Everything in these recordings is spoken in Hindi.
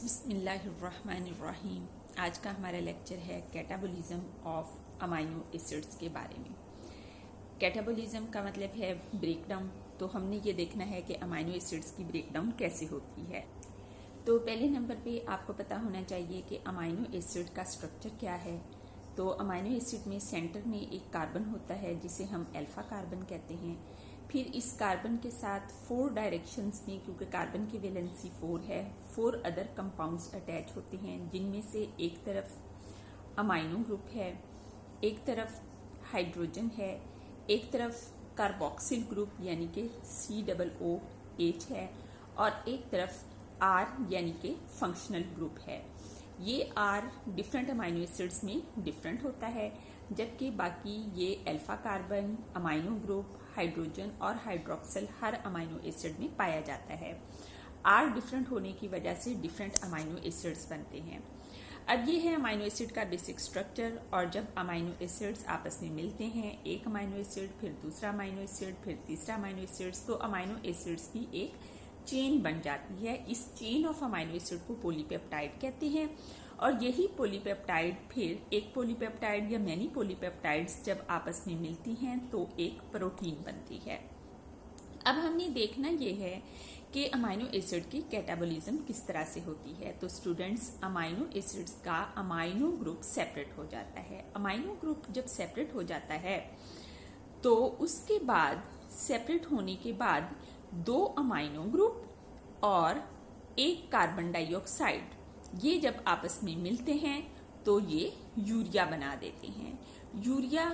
बिस्मिल्लाहिर्रहमानिर्रहीम। आज का हमारा लेक्चर है कैटाबोलिज्म ऑफ अमाइनो एसिड्स के बारे में। कैटाबोलिज्म का मतलब है ब्रेकडाउन। तो हमने ये देखना है कि अमाइनो एसिड्स की ब्रेकडाउन कैसे होती है। तो पहले नंबर पे आपको पता होना चाहिए कि अमाइनो एसिड का स्ट्रक्चर क्या है। तो अमाइनो एसिड में सेंटर में एक कार्बन होता है जिसे हम अल्फा कार्बन कहते हैं। फिर इस कार्बन के साथ 4 डायरेक्शंस में, क्योंकि कार्बन की वैलेंसी 4 है, 4 अदर कंपाउंड्स अटैच होते हैं, जिनमें से एक तरफ अमाइनो ग्रुप है, एक तरफ हाइड्रोजन है, एक तरफ कार्बोक्सिल ग्रुप यानी कि COOH है, और एक तरफ R यानी कि फंक्शनल ग्रुप है। ये R डिफरेंट अमाइनो एसिड्स में डिफरेंट होता है, जबकि बाकी ये alpha carbon, amino group, hydrogen और हाइड्रोक्सिल हर अमाइनो एसिड में पाया जाता है। R डिफरेंट होने की वजह से डिफरेंट अमाइनो एसिड्स बनते हैं। अब ये है अमाइनो एसिड का बेसिक स्ट्रक्चर। और जब अमाइनो एसिड्स आपस में मिलते हैं, एक अमाइनो एसिड, फिर दूसरा अमाइनो एसिड, फिर तीसरा अमाइनो एसिड्स, तो अमाइनो एसिड्स की एक चेन बन जाती है। इस चेन ऑफ अमाइनो एसिड को पॉलीपेप्टाइड कहते हैं। और यही पॉलीपेप्टाइड फिर एक पॉलीपेप्टाइड या मैनी पॉलीपेप्टाइड्स जब आपस में मिलती हैं तो एक प्रोटीन बनती है। अब हमने देखना ये है कि अमाइनो एसिड की कैटाबोलिज्म किस तरह से होती है। तो स्टूडेंट्स, अमाइनो एसिड्स का अमाइनो ग्रुप सेपरेट हो जाता है। अमाइनो ग्रुप जब सेपरेट हो जाता है तो उसके बाद सेपरेट होने के बाद 2 अमाइनो ग्रुप और एक कार्बन डाइऑक्साइड, ये जब आपस में मिलते हैं तो ये यूरिया बना देते हैं। यूरिया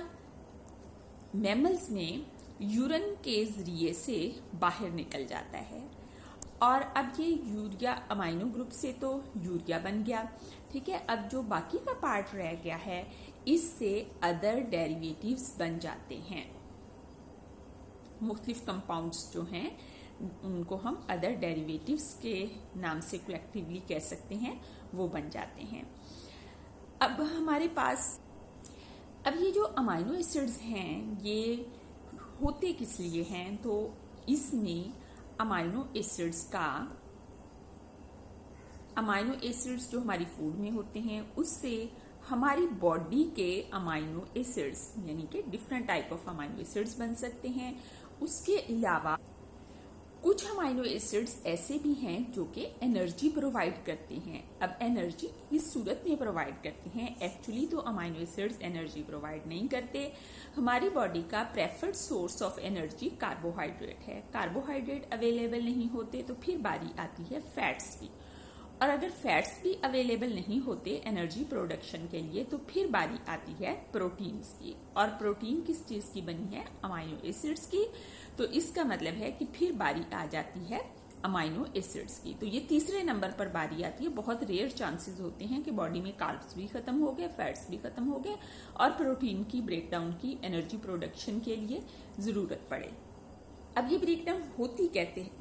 मैमल्स में यूरिन के जरिए से बाहर निकल जाता है। और अब ये यूरिया अमाइनो ग्रुप से तो यूरिया बन गया, ठीक है। अब जो बाकी का पार्ट रह गया है, इससे अदर डेरिवेटिव्स बन जाते हैं। मुख्तलिफ कंपाउंड्स जो हैं उनको हम अदर डेरिवेटिव्स के नाम से कलेक्टिवली कह सकते हैं, वो बन जाते हैं। अब हमारे पास अब ये जो अमाइनो एसिड्स हैं ये होते किस लिए हैं। तो इसमें अमाइनो एसिड्स जो हमारी फूड में होते हैं उससे हमारी बॉडी के अमाइनो एसिड्स यानी कि different type of amino acids बन सकते हैं। उसके अलावा कुछ अमाइनो एसिड्स ऐसे भी हैं जो कि एनर्जी प्रोवाइड करते हैं। अब एनर्जी किस सूरत में प्रोवाइड करते हैं? एक्चुअली तो अमाइनो एसिड्स एनर्जी प्रोवाइड नहीं करते। हमारी बॉडी का preferred source of energy carbohydrate है। कार्बोहाइड्रेट अवेलेबल नहीं होते तो फिर बारी आती है फैट्स की। और अगर फैट्स भी अवेलेबल नहीं होते एनर्जी प्रोडक्शन के लिए तो फिर बारी आती है प्रोटीन्स की। और प्रोटीन किस चीज की बनी है? अमाइनो एसिड्स की। तो इसका मतलब है कि फिर बारी आ जाती है अमाइनो एसिड्स की। तो ये तीसरे नंबर पर बारी आती है। बहुत रेयर चांसेस होते हैं कि बॉडी में कार्ब्स भी खत्म हो गए, फैट्स भी खत्म हो गए और प्रोटीन की ब्रेकडाउन की एनर्जी प्रोडक्शन के लिए जरूरत पड़े। अब ये ब्रेकडाउन होती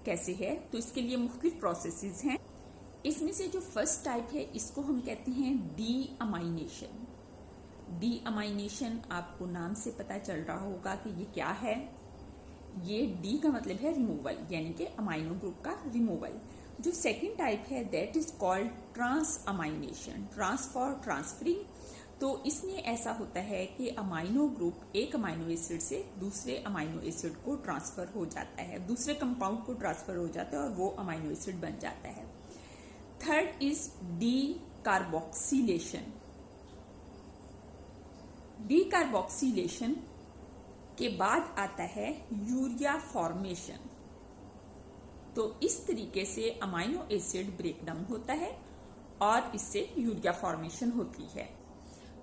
कैसे है? तो इसके लिए मुख्तलिफ प्रोसेसेस हैं। इसमें से जो फर्स्ट टाइप है इसको हम कहते हैं डीअमाइनेशन। डीअमाइनेशन आपको नाम से पता चल रहा होगा कि ये क्या है। ये डी का मतलब है रिमूवल, यानी कि अमाइनो ग्रुप का रिमूवल। जो सेकंड टाइप है that is called transamination, trans for transferring. तो इसमें ऐसा होता है कि अमाइनो ग्रुप एक अमाइनो एसिड से दूसरे अमाइनो एसिड को ट्रांसफर हो जाता है, दूसरे कंपाउंड को ट्रांसफर हो जाता है और वो अमाइनो एसिड बन जाता है। Third is decarboxylation. डीकार्बोक्सिलेशन के बाद आता है यूरिया फॉर्मेशन। तो इस तरीके से अमाइनो एसिड ब्रेकडाउन होता है और इससे यूरिया फॉर्मेशन होती है।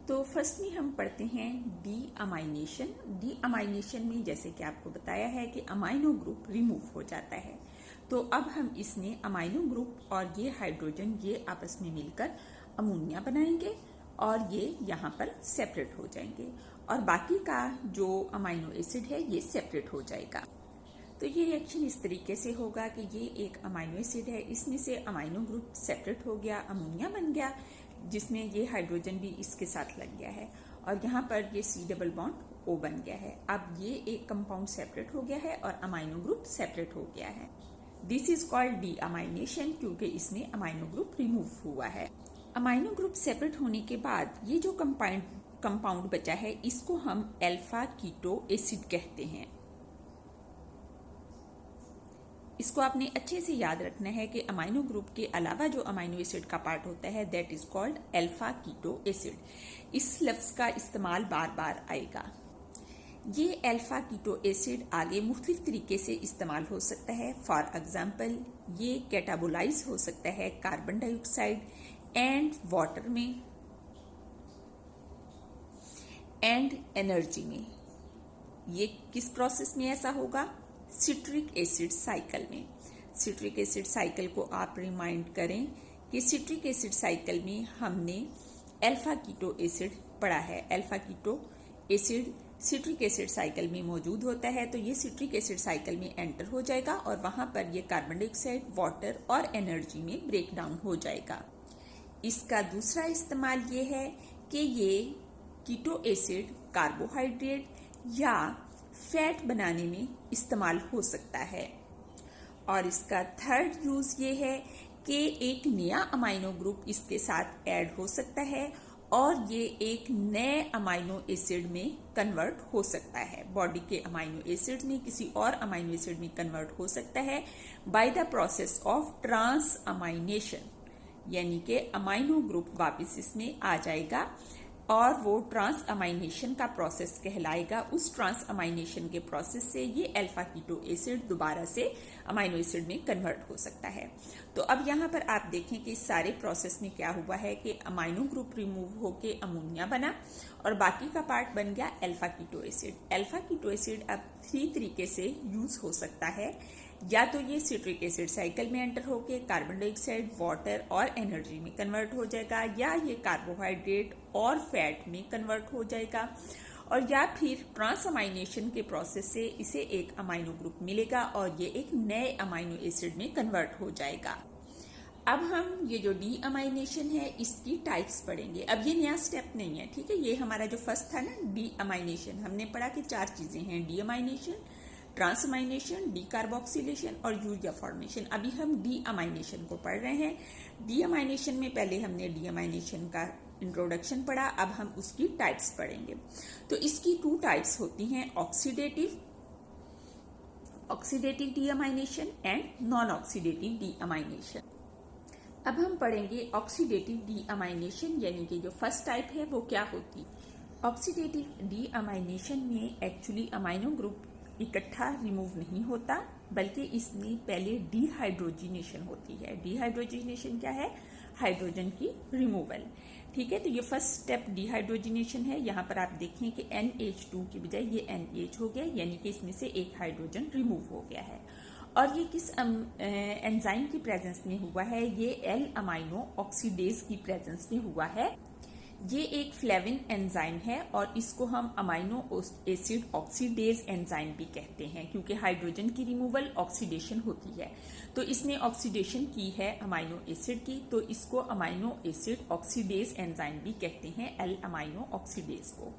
तो फर्स्ट में हम पढ़ते हैं डीअमाइनेशन। डीअमाइनेशन में जैसे कि आपको बताया है कि अमाइनो ग्रुप रिमूव हो जाता है। तो अब हम इसमें अमाइनो ग्रुप और ये हाइड्रोजन ये आपस में मिलकर अमोनिया बनाएंगे और ये यहाँ पर सेपरेट हो जाएंगे और बाकी का जो अमाइनो एसिड है ये सेपरेट हो जाएगा। तो ये रिएक्शन इस तरीके से होगा कि ये एक अमाइनो एसिड है, इसमें से अमाइनो ग्रुप सेपरेट हो गया, अमोनिया बन गया, जिसमें ये हाइड्रोजन भी इसके साथ लग गया है और यहाँ पर ये C डबल बॉन्ड O बन गया है। अब ये एक कंपाउंड सेपरेट हो गया है और अमाइनो ग्रुप सेपरेट हो गया है। This is called D amination, क्योंकि इसमें अमाइनो ग्रुप रिमूव हुआ है। अमाइनो ग्रुप सेपरेट होने के बाद ये जो कंपाउंड बचा है इसको हम अल्फा कीटो एसिड कहते हैं। इसको आपने अच्छे से याद रखना है कि अमाइनो ग्रुप के अलावा जो अमाइनो एसिड का पार्ट होता है that is called alpha keto acid. इस लफ्ज का इस्तेमाल बार बार आएगा। ये अल्फा कीटो एसिड आगे मुख्तलिफ तरीके से इस्तेमाल हो सकता है। फॉर एग्जाम्पल ये कैटाबोलाइज हो सकता है कार्बन डाइऑक्साइड एंड वाटर में एंड एनर्जी में। ये किस प्रोसेस में ऐसा होगा? सिट्रिक एसिड साइकिल में। सिट्रिक एसिड साइकिल को आप रिमाइंड करें कि सिट्रिक एसिड साइकिल में हमने अल्फा कीटो एसिड पढ़ा है। Alpha keto acid citric acid cycle में मौजूद होता है, तो ये सिट्रिक एसिड साइकिल में एंटर हो जाएगा और वहां पर ये कार्बन डाइऑक्साइड, वाटर और एनर्जी में ब्रेक डाउन हो जाएगा। इसका दूसरा इस्तेमाल ये है कि ये कीटो एसिड कार्बोहाइड्रेट या फैट बनाने में इस्तेमाल हो सकता है। और इसका थर्ड यूज ये है कि एक नया अमाइनो ग्रुप इसके साथ ऐड हो सकता है और ये एक नए अमाइनो एसिड में कन्वर्ट हो सकता है। बॉडी के अमाइनो एसिड में किसी और अमाइनो एसिड में कन्वर्ट हो सकता है by the process of transamination, यानी कि अमाइनो ग्रुप वापस इसमें आ जाएगा और वो ट्रांस अमाइनेशन का प्रोसेस कहलाएगा। उस ट्रांस अमाइनेशन के प्रोसेस से ये अल्फा कीटो एसिड दोबारा से अमाइनो एसिड में कन्वर्ट हो सकता है। तो अब यहाँ पर आप देखें कि इस सारे प्रोसेस में क्या हुआ है कि अमाइनो ग्रुप रिमूव होके अमोनिया बना और बाकी का पार्ट बन गया alpha keto acid. Alpha keto acid अब 3 तरीके से यूज हो सकता है। या तो ये सिट्रिक एसिड साइकिल में एंटर होके कार्बन डाइऑक्साइड, वाटर और एनर्जी में कन्वर्ट हो जाएगा, या ये कार्बोहाइड्रेट और फैट में कन्वर्ट हो जाएगा, और या फिर ट्रांसअमाइनेशन के प्रोसेस से इसे एक अमाइनो ग्रुप मिलेगा और ये एक नए अमाइनो एसिड में कन्वर्ट हो जाएगा। अब हम ये जो डी अमाइनेशन है इसकी टाइप्स पढ़ेंगे। अब ये नया स्टेप नहीं है, ठीक है। ये हमारा जो फर्स्ट था ना डी अमाइनेशन, हमने पढ़ा कि 4 चीजें हैं, डी अमाइनेशन, ट्रांसअमाइनेशन, डीकार्बोक्सिलेशन और यूरिया फॉर्मेशन। अभी हम डी अमाइनेशन को पढ़ रहे हैं। डी अमाइनेशन में पहले हमने डी अमाइनेशन का इंट्रोडक्शन पढ़ा, अब हम उसकी टाइप्स पढ़ेंगे। तो इसकी 2 टाइप्स होती हैं, oxidative D amination and non oxidative D amination. अब हम पढ़ेंगे ऑक्सीडेटिव डी अमाइनेशन, यानी कि जो फर्स्ट टाइप है वो क्या होती। ऑक्सीडेटिव डी अमाइनेशन में एक्चुअली अमाइनो ग्रुप इकट्ठा रिमूव नहीं होता, बल्कि इसमें पहले डिहाइड्रोजिनेशन होती है। डिहाइड्रोजिनेशन क्या है? हाइड्रोजन की रिमूवल, ठीक है। तो ये फर्स्ट स्टेप डिहाइड्रोजिनेशन है। यहाँ पर आप देखें कि NH2 की बजाय ये NH हो गया, यानी कि इसमें से एक हाइड्रोजन रिमूव हो गया है। और ये किस एंजाइम की प्रेजेंस में हुआ है? ये एल अमाइनो ऑक्सीडेज की प्रेजेंस में हुआ है। ये एक फ्लेविन एंजाइम है और इसको हम अमाइनो एसिड ऑक्सीडेज एंजाइम भी कहते हैं, क्योंकि हाइड्रोजन की रिमूवल ऑक्सीडेशन होती है। तो इसने ऑक्सीडेशन की है अमाइनो एसिड की, तो इसको अमाइनो एसिड ऑक्सीडेज एंजाइम भी कहते हैं, एल अमाइनो ऑक्सीडेज को।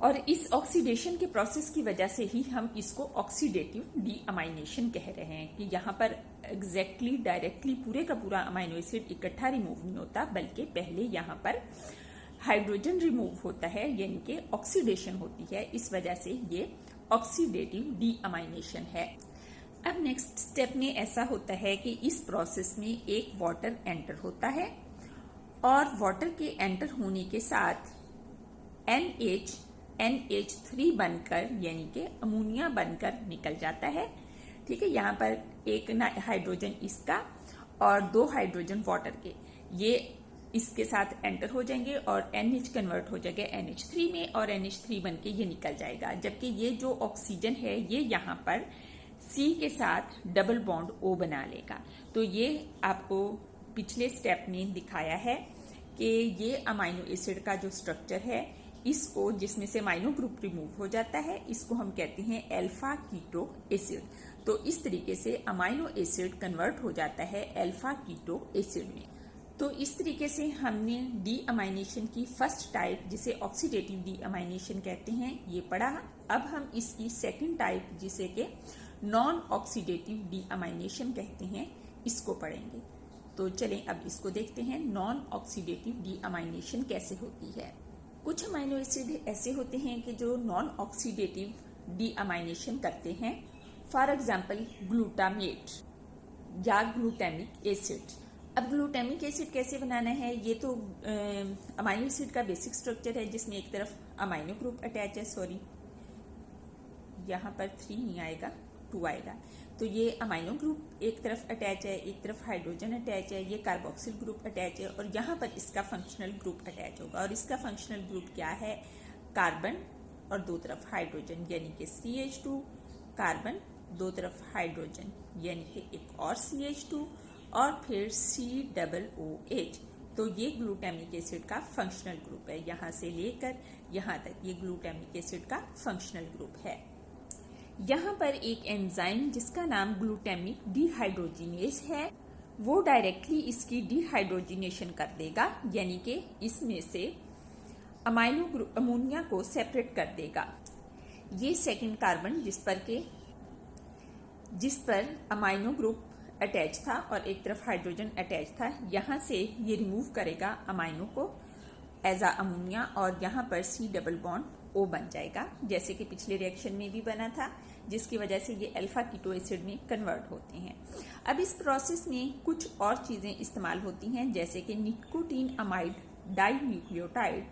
और इस ऑक्सीडेशन के प्रोसेस की वजह से ही हम इसको ऑक्सीडेटिव डी अमाइनेशन कह रहे हैं कि यहाँ पर एग्जैक्टली डायरेक्टली पूरे का पूरा अमाइनो एसिड इकट्ठा रिमूव नहीं होता, बल्कि पहले यहाँ पर हाइड्रोजन रिमूव होता है, यानी कि ऑक्सीडेशन होती है। इस वजह से ये ऑक्सीडेटिव डी अमाइनेशन है। अब नेक्स्ट स्टेप में ऐसा होता है कि इस प्रोसेस में एक वाटर एंटर होता है और वाटर के एंटर होने के साथ NH3 बनकर, यानी कि अमोनिया बनकर निकल जाता है, ठीक है। यहाँ पर एक हाइड्रोजन इसका और 2 हाइड्रोजन वाटर के, ये इसके साथ एंटर हो जाएंगे और NH कन्वर्ट हो जाएगा NH3 में और NH3 बनके ये निकल जाएगा। जबकि ये जो ऑक्सीजन है ये यहाँ पर C के साथ डबल बॉन्ड O बना लेगा। तो ये आपको पिछले स्टेप में दिखाया है कि ये अमाइनो एसिड का जो स्ट्रक्चर है, इसको जिसमें से अमाइनो ग्रुप रिमूव हो जाता है, इसको हम कहते हैं अल्फा कीटो एसिड। तो इस तरीके से अमाइनो एसिड कन्वर्ट हो जाता है अल्फा कीटो एसिड में। तो इस तरीके से हमने डी अमाइनेशन की फर्स्ट टाइप, जिसे ऑक्सीडेटिव डी अमाइनेशन कहते हैं, ये पढ़ा। अब हम इसकी सेकंड टाइप, जिसे कि नॉन ऑक्सीडेटिव डीअमाइनेशन कहते हैं, इसको पढ़ेंगे। तो चलें अब इसको देखते हैं, नॉन ऑक्सीडेटिव डीअमाइनेशन कैसे होती है। कुछ अमाइनो एसिड ऐसे होते हैं कि जो नॉन ऑक्सीडेटिव डीअमाइनेशन करते हैं, फॉर एग्जाम्पल ग्लूटामेट या ग्लूटामिक एसिड। अब ग्लूटामिक एसिड कैसे बनाना है, ये तो अमाइनो एसिड का बेसिक स्ट्रक्चर है जिसमें एक तरफ अमाइनो ग्रुप अटैच है, सॉरी यहाँ पर 3 नहीं आएगा 2 आएगा। तो ये अमाइनो ग्रुप एक तरफ अटैच है, एक तरफ हाइड्रोजन अटैच है, ये कार्बोक्सिल ग्रुप अटैच है और यहाँ पर इसका फंक्शनल ग्रुप अटैच होगा। और इसका फंक्शनल ग्रुप क्या है, कार्बन और 2 तरफ हाइड्रोजन यानी कि CH2, कार्बन 2 तरफ हाइड्रोजन यानी कि एक और CH2 और फिर COOH। तो ये ग्लूटामिक एसिड का फंक्शनल ग्रुप है, यहाँ से लेकर यहाँ तक ये ग्लूटामिक एसिड का फंक्शनल ग्रुप है। यहाँ पर एक एंजाइम जिसका नाम ग्लूटामिक डिहाइड्रोजिनेज है, वो डायरेक्टली इसकी डिहाइड्रोजिनेशन कर देगा, यानी कि इसमें से अमोनिया को सेपरेट कर देगा। ये सेकंड कार्बन जिस पर अमाइनो ग्रुप अटैच था और एक तरफ हाइड्रोजन अटैच था, यहाँ से ये रिमूव करेगा अमाइनो को एज अ अमोनिया और यहाँ पर C डबल बॉन्ड O बन जाएगा, जैसे कि पिछले रिएक्शन में भी बना था, जिसकी वजह से ये अल्फा कीटो एसिड में कन्वर्ट होते हैं। अब इस प्रोसेस में कुछ और चीजें इस्तेमाल होती हैं, जैसे कि निकोटीन अमाइड डाइन्यूक्लियोटाइड,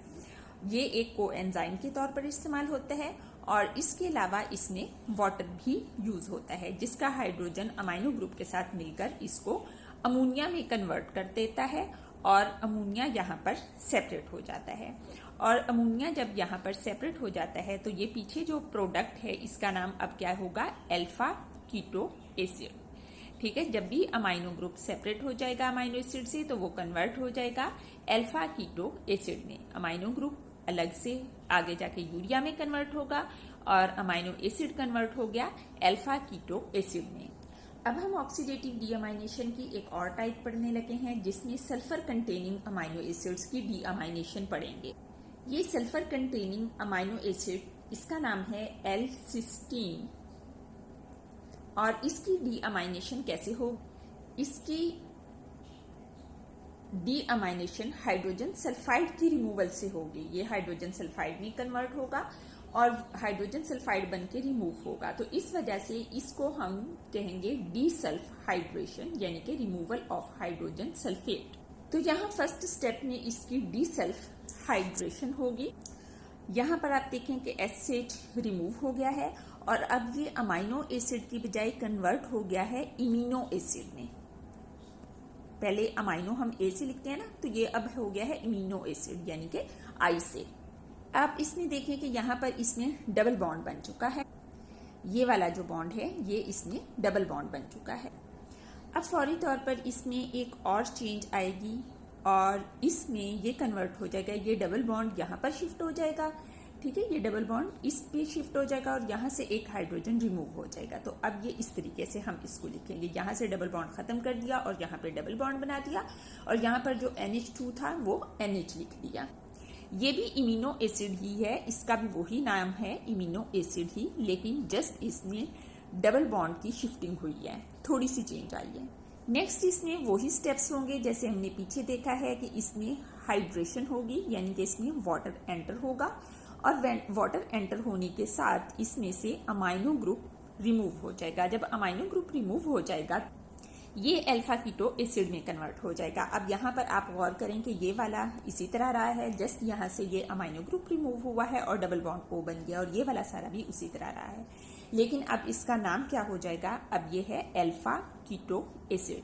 ये एक कोएंजाइम के तौर पर इस्तेमाल होता है और इसके अलावा इसमें वाटर भी यूज होता है, जिसका हाइड्रोजन अमाइनो ग्रुप के साथ मिलकर इसको अमोनिया में कन्वर्ट कर देता है और अमोनिया यहाँ पर सेपरेट हो जाता है। और अमोनिया जब यहाँ पर सेपरेट हो जाता है तो ये पीछे जो प्रोडक्ट है इसका नाम अब क्या होगा, अल्फा कीटो एसिड। ठीक है, जब भी अमाइनो ग्रुप सेपरेट हो जाएगा अमाइनो एसिड से तो वो कन्वर्ट हो जाएगा अल्फा कीटो एसिड में। अमाइनो ग्रुप अलग से आगे जाके यूरिया में कन्वर्ट होगा और अमाइनो एसिड कन्वर्ट हो गया अल्फा कीटो एसिड में। अब हम ऑक्सीडेटिव डीअमाइनेशन की एक और टाइप पढ़ने लगे हैं, जिसमें सल्फर कंटेनिंग अमाइनो एसिड्स की डीअमाइनेशन पढ़ेंगे। ये सल्फर कंटेनिंग अमाइनो एसिड, इसका नाम है L-सिस्टीन और इसकी डीअमाइनेशन कैसे हो, इसकी डीअमाइनेशन हाइड्रोजन सल्फाइड की रिमूवल से होगी। ये हाइड्रोजन सल्फाइड में कन्वर्ट होगा और हाइड्रोजन सल्फाइड बन के रिमूव होगा, तो इस वजह से इसको हम कहेंगे डीसल्फहाइड्रेशन, यानी कि रिमूवल ऑफ हाइड्रोजन सल्फेट। तो यहाँ फर्स्ट स्टेप में इसकी डीसल्फहाइड्रेशन होगी। यहाँ पर आप देखें कि एसिड रिमूव हो गया है और अब ये अमाइनो एसिड की बजाय कन्वर्ट हो गया है इमिनो एसिड में। पहले अमाइनो हम ए से लिखते हैं ना, तो ये अब हो गया है इमिनो एसिड यानी कि आई से। आप इसमें देखें कि यहाँ पर इसमें डबल बॉन्ड बन चुका है, ये वाला जो बॉन्ड है ये इसमें डबल बॉन्ड बन चुका है। अब फौरी तौर पर इसमें एक और चेंज आएगी और इसमें ये कन्वर्ट हो जाएगा, ये डबल बॉन्ड यहाँ पर शिफ्ट हो जाएगा। ठीक है, ये डबल बॉन्ड इस पे शिफ्ट हो जाएगा और यहाँ से एक हाइड्रोजन रिमूव हो जाएगा। तो अब ये इस तरीके से हम इसको लिखेंगे, यहाँ से डबल बॉन्ड खत्म कर दिया और यहाँ पे डबल बॉन्ड बना दिया और यहाँ पर जो NH2 था वो NH लिख दिया। ये भी इमिनो एसिड ही है, इसका भी वही नाम है इमिनो एसिड ही, लेकिन जस्ट इसमें डबल बॉन्ड की शिफ्टिंग हुई है, थोड़ी सी चेंज आई है। नेक्स्ट इसमें वही स्टेप्स होंगे जैसे हमने पीछे देखा है कि इसमें हाइड्रेशन होगी, यानी कि इसमें वाटर एंटर होगा और वाटर एंटर होने के साथ इसमें से अमाइनो ग्रुप रिमूव हो जाएगा। जब अमाइनो ग्रुप रिमूव हो जाएगा ये अल्फा कीटो एसिड में कन्वर्ट हो जाएगा। अब यहाँ पर आप गौर करें कि ये वाला इसी तरह रहा है, जस्ट यहाँ से ये अमाइनो ग्रुप रिमूव हुआ है और डबल बॉन्ड O बन गया और ये वाला सारा भी उसी तरह रहा है, लेकिन अब इसका नाम क्या हो जाएगा, अब ये है अल्फा कीटो एसिड।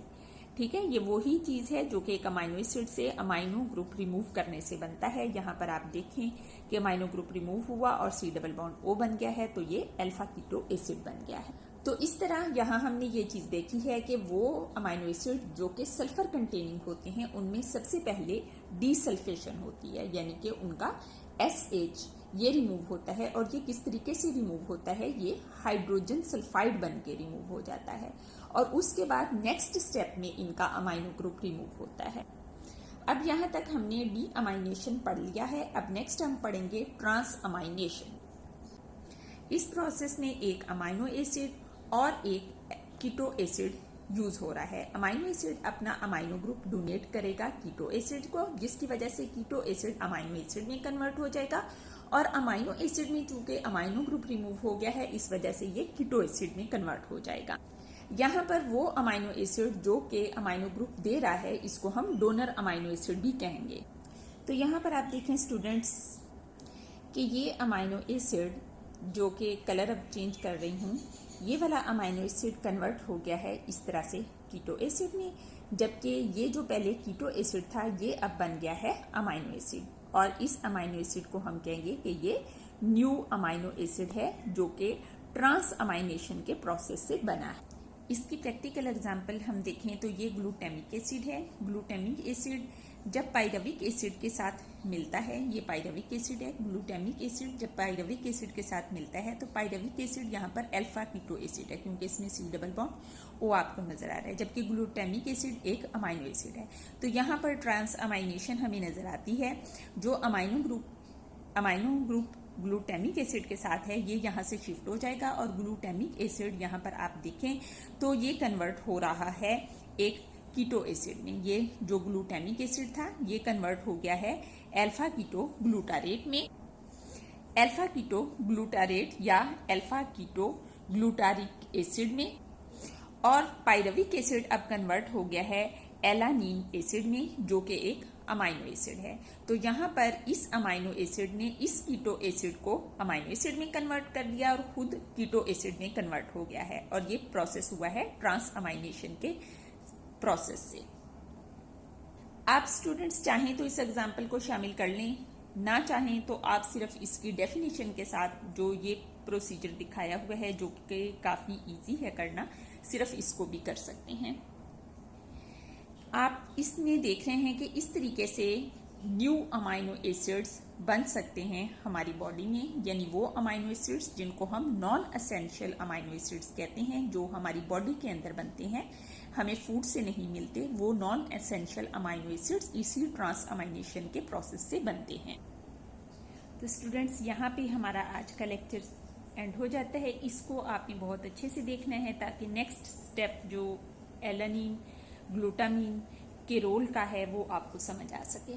ठीक है, ये वही चीज है जो कि एक अमाइनो एसिड से अमाइनो ग्रुप रिमूव करने से बनता है। यहाँ पर आप देखें कि अमाइनो ग्रुप रिमूव हुआ और C डबल बॉन्ड O बन गया है, तो ये अल्फा कीटो एसिड बन गया है। तो इस तरह यहाँ हमने ये चीज देखी है कि वो अमाइनो एसिड जो कि सल्फर कंटेनिंग होते हैं उनमें सबसे पहले डीसल्फेशन होती है, यानी कि उनका SH ये रिमूव होता है और ये किस तरीके से रिमूव होता है, ये हाइड्रोजन सल्फाइड बन के रिमूव हो जाता है और उसके बाद नेक्स्ट स्टेप में इनका अमाइनो ग्रुप रिमूव होता है। अब यहाँ तक हमने डी अमाइनेशन पढ़ लिया है। अब नेक्स्ट हम पढ़ेंगे ट्रांस अमाइनेशन। इस प्रोसेस में एक अमाइनो एसिड और एक कीटो एसिड यूज हो रहा है। अमाइनो एसिड अपना अमाइनो ग्रुप डोनेट करेगा कीटो एसिड को, जिसकी वजह से कीटो एसिड अमाइनो एसिड में कन्वर्ट हो जाएगा, और अमाइनो एसिड में चूंकि अमाइनो ग्रुप रिमूव हो गया है, इस वजह से ये कीटो एसिड में कन्वर्ट हो जाएगा। यहाँ पर वो अमाइनो एसिड जो कि अमाइनो ग्रुप दे रहा है, इसको हम डोनर अमाइनो एसिड भी कहेंगे। तो यहाँ पर आप देखें स्टूडेंट्स कि ये अमाइनो एसिड जो कि कलर अब चेंज कर रही हूँ, ये वाला अमाइनो एसिड कन्वर्ट हो गया है इस तरह से कीटो एसिड में, जबकि ये जो पहले कीटो एसिड था ये अब बन गया है अमाइनो एसिड, और इस अमाइनो एसिड को हम कहेंगे कि ये न्यू अमाइनो एसिड है जो कि ट्रांस अमाइनेशन के प्रोसेस से बना है। इसकी प्रैक्टिकल एग्जांपल हम देखें तो ये ग्लूटामिक एसिड है। ग्लूटामिक एसिड जब पाइरुविक एसिड के साथ मिलता है, ये पाइरुविक एसिड है, ग्लूटामिक एसिड जब पाइरुविक एसिड के साथ मिलता है तो पाइरुविक एसिड यहाँ पर अल्फा कीटो एसिड है, क्योंकि इसमें सी डबल बॉन्ड ओ आपको नजर आ रहा है, जबकि ग्लूटामिक एसिड एक अमाइनो एसिड है। तो यहाँ पर ट्रांस अमाइनेशन हमें नजर आती है। जो अमाइनो ग्रुप ग्लूटामिक एसिड के साथ है, ये यहाँ से शिफ्ट हो जाएगा, और ग्लूटामिक एसिड यहाँ पर आप देखें तो ये कन्वर्ट हो रहा है एक कीटो एसिड में। ये जो ग्लूटामिक एसिड था ये कन्वर्ट हो गया है अल्फा कीटो ग्लूटारेट में, अल्फा कीटो ग्लूटारेट या अल्फा कीटो ग्लूटारिक एसिड में, और पाइरुविक एसिड अब कन्वर्ट हो गया है एलानीन एसिड में, जो कि एक अमाइनो एसिड है। तो यहाँ पर इस अमाइनो एसिड ने इस कीटो एसिड को अमाइनो एसिड में कन्वर्ट कर दिया और खुद कीटो एसिड में कन्वर्ट हो गया है, और ये प्रोसेस हुआ है ट्रांस अमाइनेशन के प्रोसेस से। आप स्टूडेंट्स चाहें तो इस एग्जाम्पल को शामिल कर लें, ना चाहें तो आप सिर्फ इसकी डेफिनेशन के साथ जो ये प्रोसीजर दिखाया हुआ है, जो कि काफ़ी इजी है करना, सिर्फ इसको भी कर सकते हैं। आप इसमें देख रहे हैं कि इस तरीके से न्यू अमाइनो एसिड्स बन सकते हैं हमारी बॉडी में, यानी वो अमाइनो एसिड्स जिनको हम नॉन एसेंशियल अमाइनो एसिड्स कहते हैं, जो हमारी बॉडी के अंदर बनते हैं, हमें फूड से नहीं मिलते, वो नॉन एसेंशियल अमाइनो एसिड्स इसी ट्रांस अमाइनेशन के प्रोसेस से बनते हैं। तो स्टूडेंट्स यहाँ पे हमारा आज का लेक्चर एंड हो जाता है। इसको आपने बहुत अच्छे से देखना है ताकि नेक्स्ट स्टेप जो एलानीन ग्लूटामीन के रोल का है वो आपको समझ आ सके।